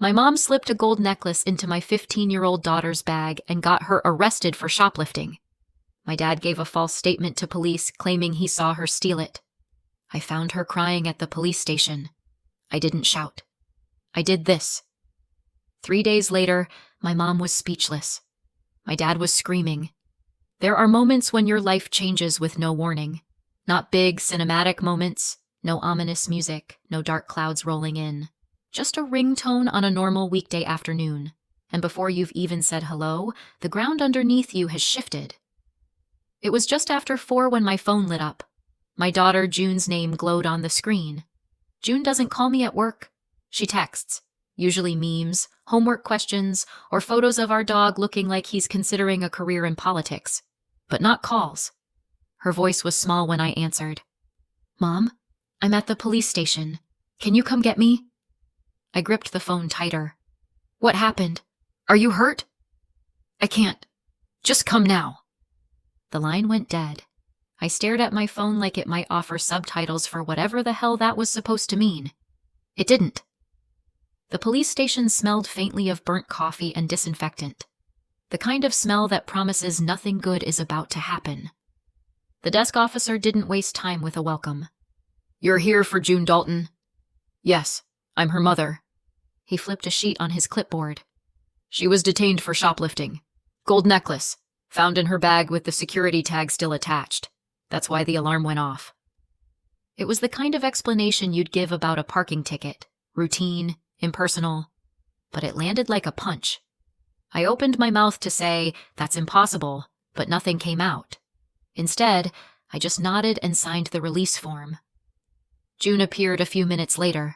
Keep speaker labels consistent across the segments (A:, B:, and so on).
A: My mom slipped a gold necklace into my 15-year-old daughter's bag and got her arrested for shoplifting. My dad gave a false statement to police claiming he saw her steal it. I found her crying at the police station. I didn't shout. I did this. 3 days later, my mom was speechless. My dad was screaming. There are moments when your life changes with no warning. Not big cinematic moments, no ominous music, no dark clouds rolling in. Just a ringtone on a normal weekday afternoon. And before you've even said hello, the ground underneath you has shifted. It was just after 4 when my phone lit up. My daughter June's name glowed on the screen. June doesn't call me at work. She texts, usually memes, homework questions, or photos of our dog looking like he's considering a career in politics. But not calls. Her voice was small when I answered. Mom, I'm at the police station. Can you come get me? I gripped the phone tighter. What happened? Are you hurt? I can't. Just come now. The line went dead. I stared at my phone like it might offer subtitles for whatever the hell that was supposed to mean. It didn't. The police station smelled faintly of burnt coffee and disinfectant. The kind of smell that promises nothing good is about to happen. The desk officer didn't waste time with a welcome. You're here for June Dalton? Yes, I'm her mother. He flipped a sheet on his clipboard. She was detained for shoplifting. Gold necklace, found in her bag with the security tag still attached. That's why the alarm went off. It was the kind of explanation you'd give about a parking ticket. Routine, impersonal. But it landed like a punch. I opened my mouth to say, that's impossible, but nothing came out. Instead, I just nodded and signed the release form. June appeared a few minutes later.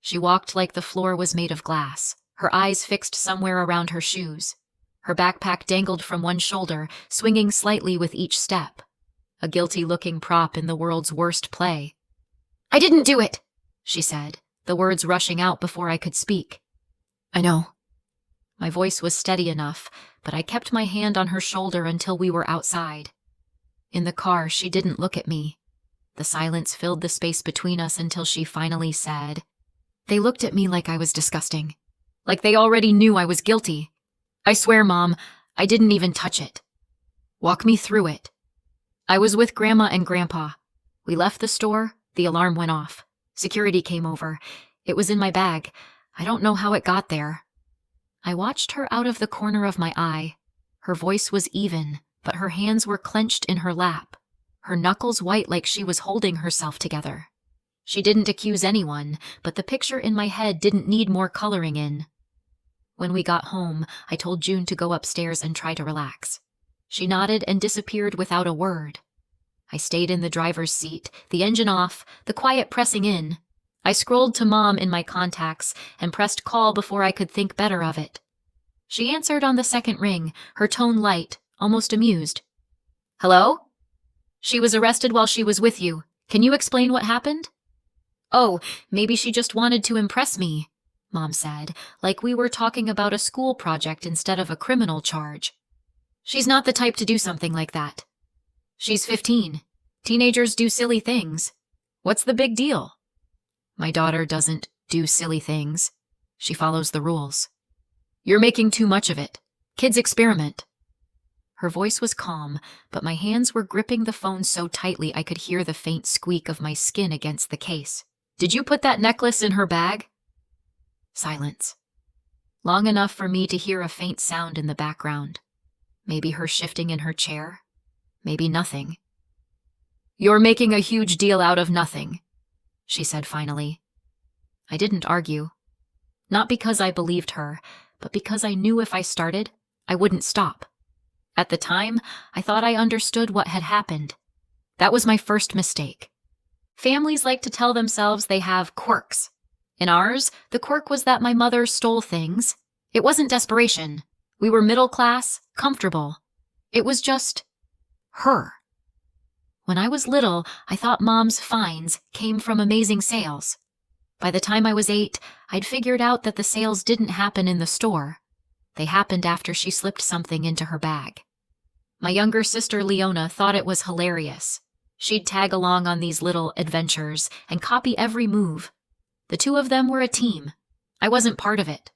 A: She walked like the floor was made of glass, her eyes fixed somewhere around her shoes. Her backpack dangled from one shoulder, swinging slightly with each step. A guilty-looking prop in the world's worst play. I didn't do it, she said, the words rushing out before I could speak. I know. My voice was steady enough, but I kept my hand on her shoulder until we were outside. In the car, she didn't look at me. The silence filled the space between us until she finally said, They looked at me like I was disgusting. Like they already knew I was guilty. I swear, Mom, I didn't even touch it. Walk me through it. I was with Grandma and Grandpa. We left the store, the alarm went off. Security came over. It was in my bag. I don't know how it got there. I watched her out of the corner of my eye. Her voice was even, but her hands were clenched in her lap, her knuckles white like she was holding herself together. She didn't accuse anyone, but the picture in my head didn't need more coloring in. When we got home, I told June to go upstairs and try to relax. She nodded and disappeared without a word. I stayed in the driver's seat, the engine off, the quiet pressing in. I scrolled to Mom in my contacts and pressed call before I could think better of it. She answered on the second ring, her tone light, almost amused. Hello? She was arrested while she was with you. Can you explain what happened? Oh, maybe she just wanted to impress me, Mom said, like we were talking about a school project instead of a criminal charge. She's not the type to do something like that. She's 15. Teenagers do silly things. What's the big deal? My daughter doesn't do silly things. She follows the rules. You're making too much of it. Kids experiment. Her voice was calm, but my hands were gripping the phone so tightly I could hear the faint squeak of my skin against the case. Did you put that necklace in her bag? Silence. Long enough for me to hear a faint sound in the background. Maybe her shifting in her chair. Maybe nothing. You're making a huge deal out of nothing, she said finally. I didn't argue. Not because I believed her, but because I knew if I started, I wouldn't stop. At the time, I thought I understood what had happened. That was my first mistake. Families like to tell themselves they have quirks. In ours, the quirk was that my mother stole things. It wasn't desperation. We were middle class, comfortable. It was just her. When I was little, I thought Mom's finds came from amazing sales. By the time I was 8, I'd figured out that the sales didn't happen in the store. They happened after she slipped something into her bag. My younger sister Leona thought it was hilarious. She'd tag along on these little adventures and copy every move. The two of them were a team. I wasn't part of it.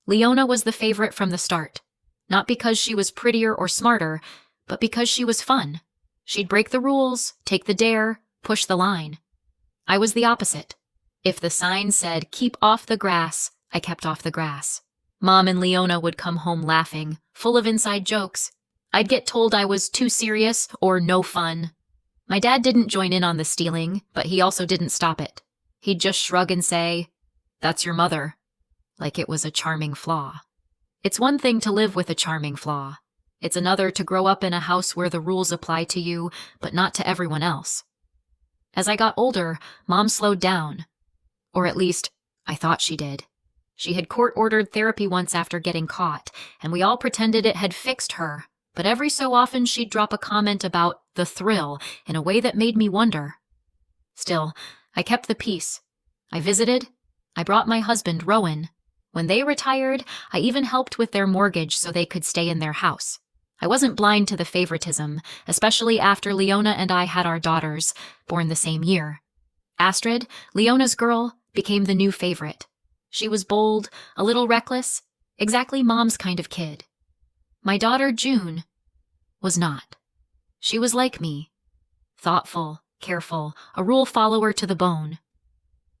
A: Leona was the favorite from the start. Not because she was prettier or smarter, but because she was fun. She'd break the rules, take the dare, push the line. I was the opposite. If the sign said, "Keep off the grass," I kept off the grass. Mom and Leona would come home laughing, full of inside jokes. I'd get told I was too serious or no fun. My dad didn't join in on the stealing, but he also didn't stop it. He'd just shrug and say, "That's your mother," like it was a charming flaw. It's one thing to live with a charming flaw. It's another to grow up in a house where the rules apply to you, but not to everyone else. As I got older, Mom slowed down. Or at least, I thought she did. She had court-ordered therapy once after getting caught, and we all pretended it had fixed her, but every so often she'd drop a comment about the thrill in a way that made me wonder. Still, I kept the peace. I visited. I brought my husband, Rowan. When they retired, I even helped with their mortgage so they could stay in their house. I wasn't blind to the favoritism, especially after Leona and I had our daughters, born the same year. Astrid, Leona's girl, became the new favorite. She was bold, a little reckless, exactly Mom's kind of kid. My daughter, June, was not. She was like me. Thoughtful, careful, a rule follower to the bone.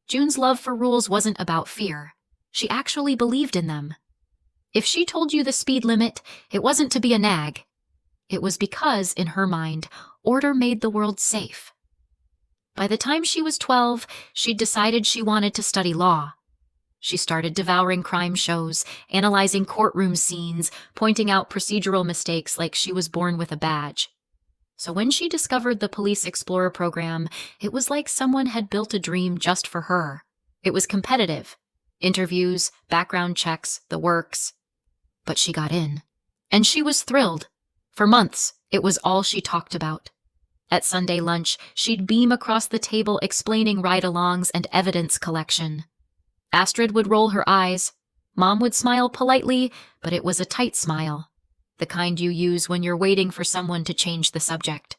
A: June's love for rules wasn't about fear. She actually believed in them. If she told you the speed limit, it wasn't to be a nag. It was because, in her mind, order made the world safe. By the time she was 12, she'd decided she wanted to study law. She started devouring crime shows, analyzing courtroom scenes, pointing out procedural mistakes like she was born with a badge. So when she discovered the Police Explorer program, it was like someone had built a dream just for her. It was competitive. Interviews, background checks, the works. But she got in. And she was thrilled. For months, it was all she talked about. At Sunday lunch, she'd beam across the table explaining ride-alongs and evidence collection. Astrid would roll her eyes. Mom would smile politely, but it was a tight smile. The kind you use when you're waiting for someone to change the subject.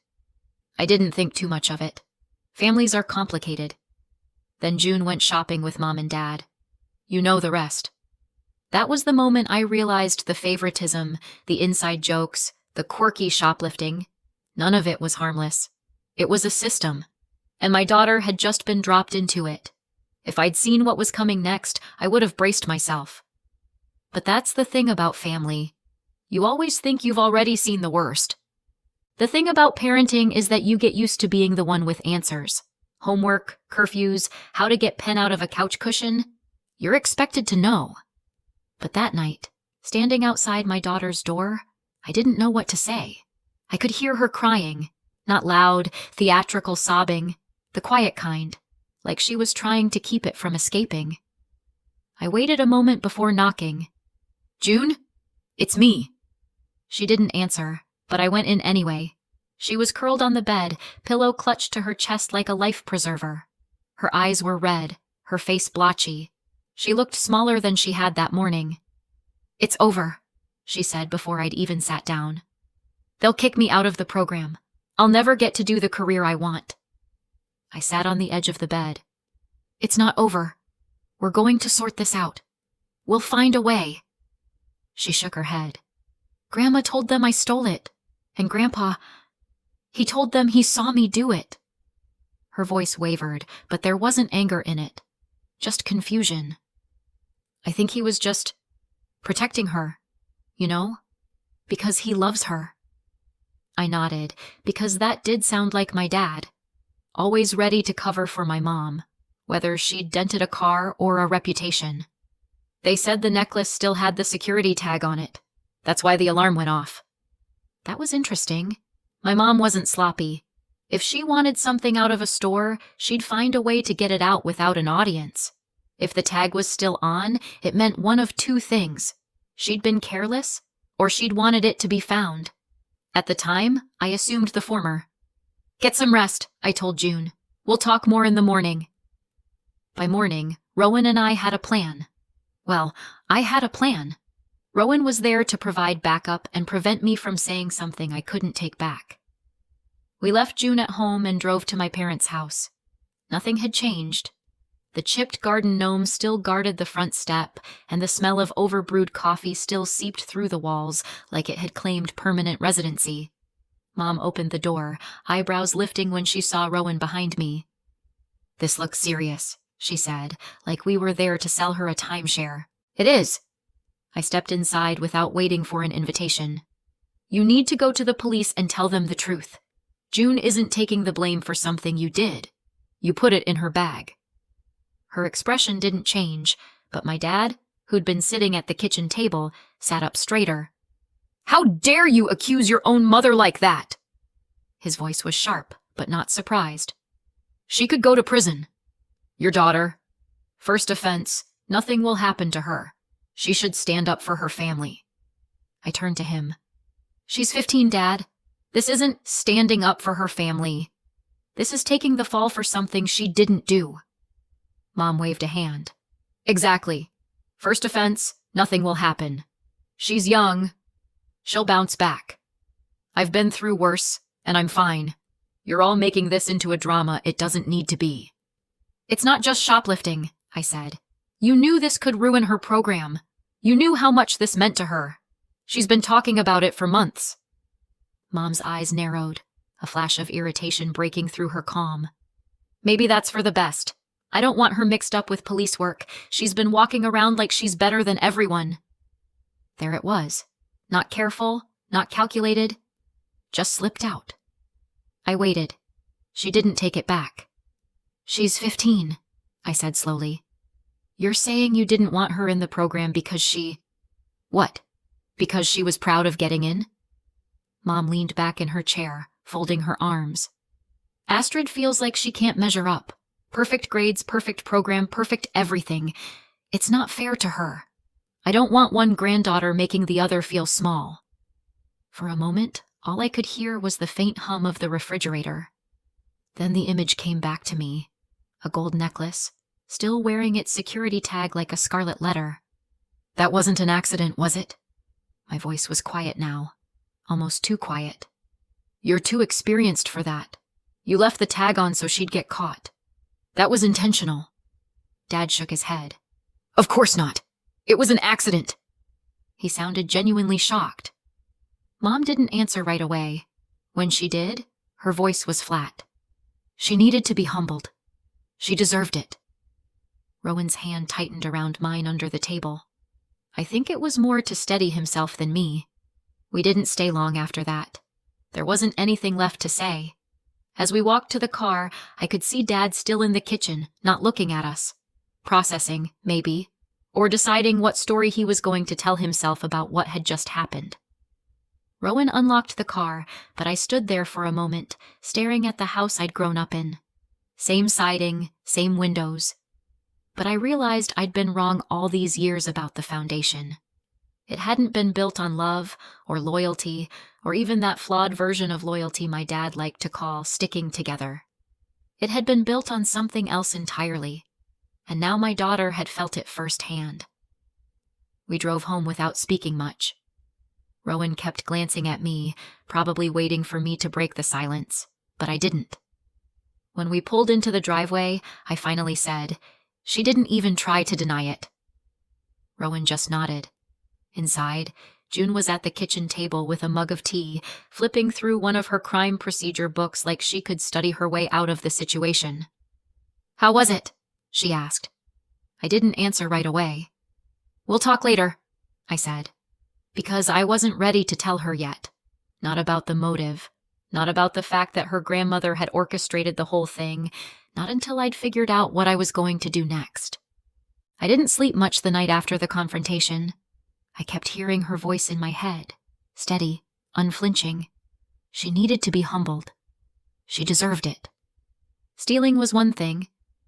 A: I didn't think too much of it. Families are complicated. Then June went shopping with Mom and Dad. You know the rest. That was the moment I realized the favoritism, the inside jokes, the quirky shoplifting. None of it was harmless. It was a system. And my daughter had just been dropped into it. If I'd seen what was coming next, I would have braced myself. But that's the thing about family. You always think you've already seen the worst. The thing about parenting is that you get used to being the one with answers. Homework, curfews, how to get pen out of a couch cushion. You're expected to know. But that night, standing outside my daughter's door, I didn't know what to say. I could hear her crying, not loud, theatrical sobbing, the quiet kind, like she was trying to keep it from escaping. I waited a moment before knocking. "June? It's me." She didn't answer, but I went in anyway. She was curled on the bed, pillow clutched to her chest like a life preserver. Her eyes were red, her face blotchy. She looked smaller than she had that morning. "It's over," she said before I'd even sat down. "They'll kick me out of the program. I'll never get to do the career I want." I sat on the edge of the bed. "It's not over. We're going to sort this out. We'll find a way." She shook her head. "Grandma told them I stole it. And Grandpa, he told them he saw me do it." Her voice wavered, but there wasn't anger in it. Just confusion. "I think he was just protecting her, you know? Because he loves her." I nodded, because that did sound like my dad. Always ready to cover for my mom, whether she'd dented a car or a reputation. "They said the necklace still had the security tag on it. That's why the alarm went off." That was interesting. My mom wasn't sloppy. If she wanted something out of a store, she'd find a way to get it out without an audience. If the tag was still on, it meant one of two things. She'd been careless, or she'd wanted it to be found. At the time, I assumed the former. "Get some rest," I told June. "We'll talk more in the morning." By morning, Rowan and I had a plan. Well, I had a plan. Rowan was there to provide backup and prevent me from saying something I couldn't take back. We left June at home and drove to my parents' house. Nothing had changed. The chipped garden gnome still guarded the front step, and the smell of overbrewed coffee still seeped through the walls like it had claimed permanent residency. Mom opened the door, eyebrows lifting when she saw Rowan behind me. "This looks serious," she said, like we were there to sell her a timeshare. "It is." I stepped inside without waiting for an invitation. "You need to go to the police and tell them the truth. June isn't taking the blame for something you did. You put it in her bag." Her expression didn't change, but my dad, who'd been sitting at the kitchen table, sat up straighter. "How dare you accuse your own mother like that?" His voice was sharp, but not surprised. "She could go to prison. Your daughter. First offense, nothing will happen to her. She should stand up for her family." I turned to him. "She's 15, Dad. This isn't standing up for her family. This is taking the fall for something she didn't do." Mom waved a hand. "Exactly. First offense, nothing will happen. She's young. She'll bounce back. I've been through worse, and I'm fine. You're all making this into a drama it doesn't need to be." "It's not just shoplifting," I said. "You knew this could ruin her program. You knew how much this meant to her. She's been talking about it for months." Mom's eyes narrowed, a flash of irritation breaking through her calm. "Maybe that's for the best. I don't want her mixed up with police work. She's been walking around like she's better than everyone." There it was. Not careful, not calculated, just slipped out. I waited. She didn't take it back. "She's 15, I said slowly. "You're saying you didn't want her in the program because she—" "What? Because she was proud of getting in?" Mom leaned back in her chair, folding her arms. "Astrid feels like she can't measure up. Perfect grades, perfect program, perfect everything. It's not fair to her. I don't want one granddaughter making the other feel small." For a moment, all I could hear was the faint hum of the refrigerator. Then the image came back to me. A gold necklace, still wearing its security tag like a scarlet letter. "That wasn't an accident, was it?" My voice was quiet now, almost too quiet. "You're too experienced for that. You left the tag on so she'd get caught. That was intentional." Dad shook his head. "Of course not. It was an accident." He sounded genuinely shocked. Mom didn't answer right away. When she did, her voice was flat. "She needed to be humbled. She deserved it." Rowan's hand tightened around mine under the table. I think it was more to steady himself than me. We didn't stay long after that. There wasn't anything left to say. As we walked to the car, I could see Dad still in the kitchen, not looking at us. Processing, maybe, or deciding what story he was going to tell himself about what had just happened. Rowan unlocked the car, but I stood there for a moment, staring at the house I'd grown up in. Same siding, same windows. But I realized I'd been wrong all these years about the foundation. It hadn't been built on love, or loyalty, or even that flawed version of loyalty my dad liked to call sticking together. It had been built on something else entirely, and now my daughter had felt it firsthand. We drove home without speaking much. Rowan kept glancing at me, probably waiting for me to break the silence, but I didn't. When we pulled into the driveway, I finally said, "She didn't even try to deny it." Rowan just nodded. Inside, June was at the kitchen table with a mug of tea, flipping through one of her crime procedure books like she could study her way out of the situation. "How was it?" she asked. I didn't answer right away. "We'll talk later," I said, because I wasn't ready to tell her yet. Not about the motive, not about the fact that her grandmother had orchestrated the whole thing, not until I'd figured out what I was going to do next. I didn't sleep much the night after the confrontation. I kept hearing her voice in my head, steady, unflinching. She needed to be humbled. She deserved it. Stealing was one thing.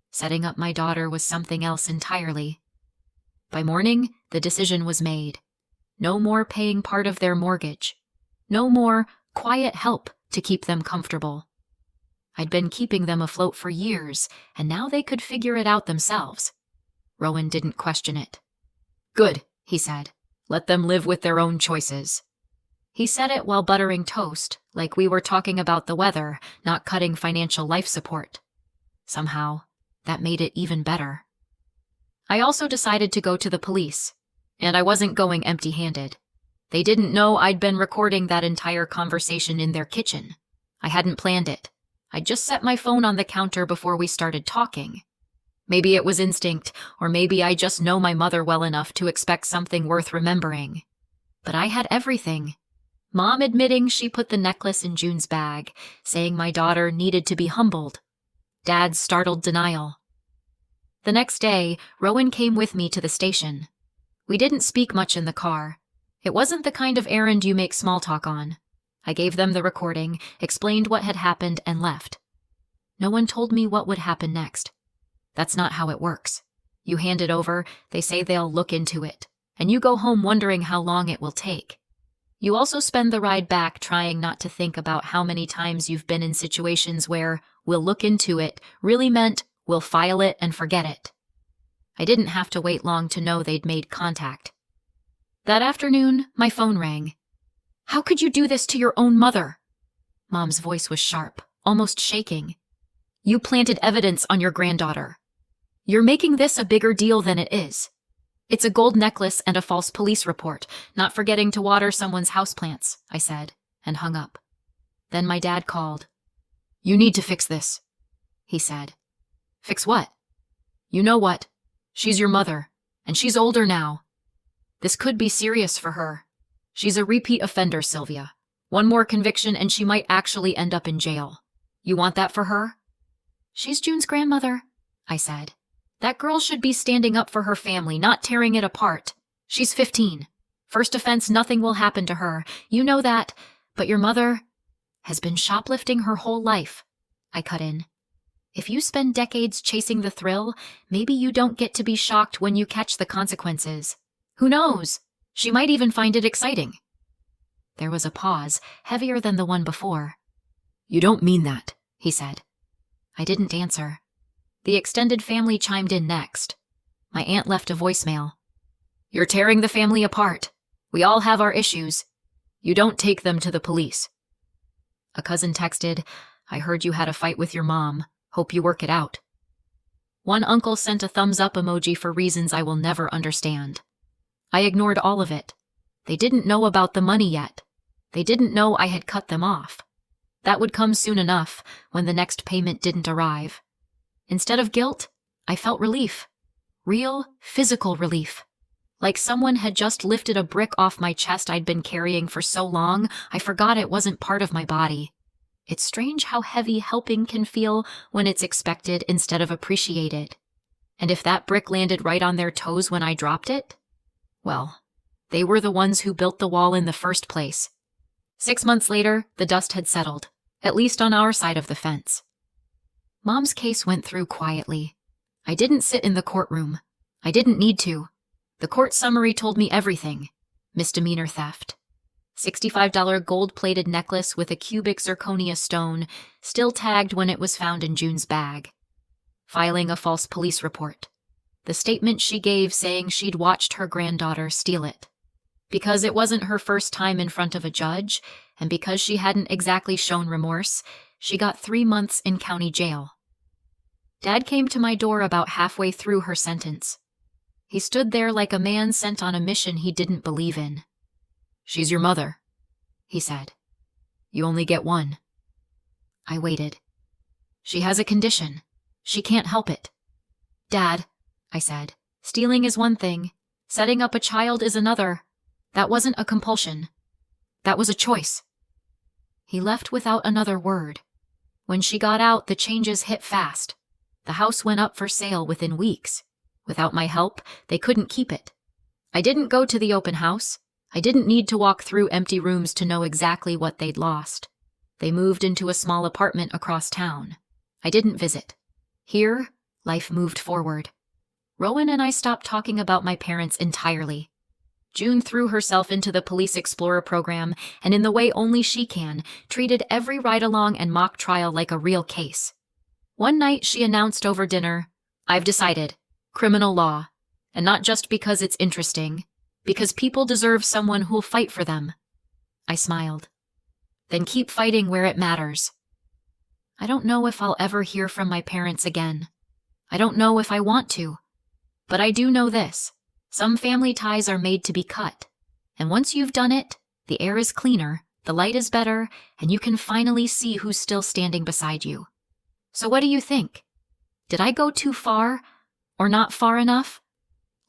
A: Setting up my daughter was something else entirely. By morning, the decision was made. No more paying part of their mortgage. No more quiet help to keep them comfortable. I'd been keeping them afloat for years, and now they could figure it out themselves. Rowan didn't question it. "Good," he said. "Let them live with their own choices." He said it while buttering toast, like we were talking about the weather, not cutting financial life support. Somehow, That made it even better. I also decided to go to the police, and I wasn't going empty-handed. They didn't know I'd been recording that entire conversation in their kitchen. I hadn't planned it. I just set my phone on the counter before we started talking. Maybe it was instinct, or maybe I just know my mother well enough to expect something worth remembering. But I had everything. Mom admitting she put the necklace in June's bag, saying my daughter needed to be humbled. Dad's startled denial. The next day, Rowan came with me to the station. We didn't speak much in the car. It wasn't the kind of errand you make small talk on. I gave them the recording, explained what had happened, and left. No one told me what would happen next. That's not how it works. You hand it over, they say they'll look into it, and you go home wondering how long it will take. You also spend the ride back trying not to think about how many times you've been in situations where "we'll look into it" really meant "we'll file it and forget it." I didn't have to wait long to know they'd made contact. That afternoon, my phone rang. "How could you do this to your own mother?" Mom's voice was sharp, almost shaking. "You planted evidence on your granddaughter. You're making this a bigger deal than it is. It's a gold necklace and a false police report, not forgetting to water someone's houseplants," I said, and hung up. Then my dad called. "You need to fix this," he said. "Fix what?" "You know what. She's your mother, and she's older now. This could be serious for her. She's a repeat offender, Sylvia. One more conviction and she might actually end up in jail. You want that for her?" "She's June's grandmother," I said. "That girl should be standing up for her family, not tearing it apart. She's 15. First offense, nothing will happen to her. You know that. But your mother has been shoplifting her whole life," I cut in. "If you spend decades chasing the thrill, maybe you don't get to be shocked when you catch the consequences. Who knows? She might even find it exciting." There was a pause, heavier than the one before. "You don't mean that," he said. I didn't answer. The extended family chimed in next. My aunt left a voicemail. "You're tearing the family apart. We all have our issues. You don't take them to the police." A cousin texted, "I heard you had a fight with your mom. Hope you work it out." One uncle sent a thumbs up emoji for reasons I will never understand. I ignored all of it. They didn't know about the money yet. They didn't know I had cut them off. That would come soon enough, when the next payment didn't arrive. Instead of guilt, I felt relief. Real, physical relief. Like someone had just lifted a brick off my chest I'd been carrying for so long, I forgot it wasn't part of my body. It's strange how heavy helping can feel when it's expected instead of appreciated. And if that brick landed right on their toes when I dropped it? Well, they were the ones who built the wall in the first place. 6 months later, the dust had settled, at least on our side of the fence. Mom's case went through quietly. I didn't sit in the courtroom. I didn't need to. The court summary told me everything. Misdemeanor theft. $65 gold-plated necklace with a cubic zirconia stone, still tagged when it was found in June's bag. Filing a false police report. The statement she gave saying she'd watched her granddaughter steal it. Because it wasn't her first time in front of a judge, and because she hadn't exactly shown remorse, she got 3 months in county jail. Dad came to my door about halfway through her sentence. He stood there like a man sent on a mission he didn't believe in. "She's your mother," he said. "You only get one." I waited. "She has a condition. She can't help it." "Dad," I said, "stealing is one thing. Setting up a child is another. That wasn't a compulsion. That was a choice." He left without another word. When she got out, the changes hit fast. The house went up for sale within weeks. Without my help, they couldn't keep it. I didn't go to the open house. I didn't need to walk through empty rooms to know exactly what they'd lost. They moved into a small apartment across town. I didn't visit. Here, life moved forward. Rowan and I stopped talking about my parents entirely. June threw herself into the Police Explorer program, and in the way only she can, treated every ride-along and mock trial like a real case. One night she announced over dinner, "I've decided. Criminal law. And not just because it's interesting. Because people deserve someone who'll fight for them." I smiled. "Then keep fighting where it matters." I don't know if I'll ever hear from my parents again. I don't know if I want to. But I do know this. Some family ties are made to be cut. And once you've done it, the air is cleaner, the light is better, and you can finally see who's still standing beside you. So what do you think? Did I go too far? Or not far enough?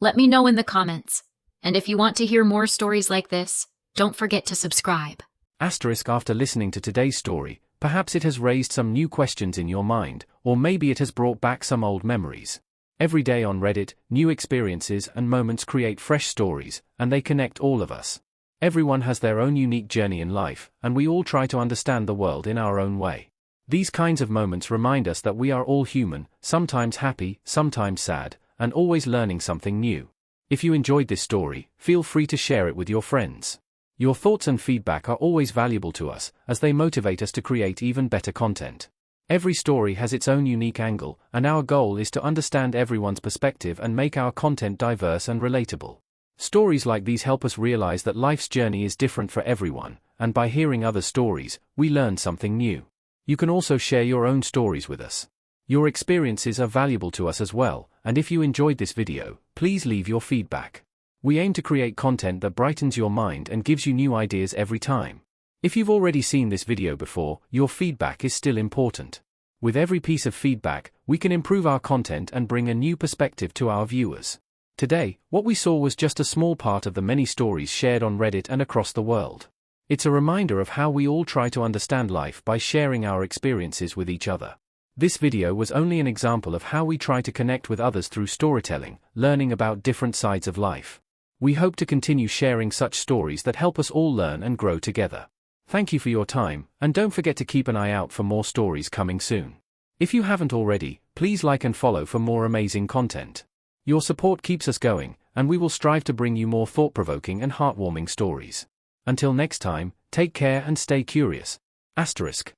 A: Let me know in the comments. And if you want to hear more stories like this, don't forget to subscribe.
B: After listening to today's story, perhaps it has raised some new questions in your mind, or maybe it has brought back some old memories. Every day on Reddit, new experiences and moments create fresh stories, and they connect all of us. Everyone has their own unique journey in life, and we all try to understand the world in our own way. These kinds of moments remind us that we are all human, sometimes happy, sometimes sad, and always learning something new. If you enjoyed this story, feel free to share it with your friends. Your thoughts and feedback are always valuable to us, as they motivate us to create even better content. Every story has its own unique angle, and our goal is to understand everyone's perspective and make our content diverse and relatable. Stories like these help us realize that life's journey is different for everyone, and by hearing other stories, we learn something new. You can also share your own stories with us. Your experiences are valuable to us as well, and if you enjoyed this video, please leave your feedback. We aim to create content that brightens your mind and gives you new ideas every time. If you've already seen this video before, your feedback is still important. With every piece of feedback, we can improve our content and bring a new perspective to our viewers. Today, what we saw was just a small part of the many stories shared on Reddit and across the world. It's a reminder of how we all try to understand life by sharing our experiences with each other. This video was only an example of how we try to connect with others through storytelling, learning about different sides of life. We hope to continue sharing such stories that help us all learn and grow together. Thank you for your time, and don't forget to keep an eye out for more stories coming soon. If you haven't already, please like and follow for more amazing content. Your support keeps us going, and we will strive to bring you more thought-provoking and heartwarming stories. Until next time, take care and stay curious. **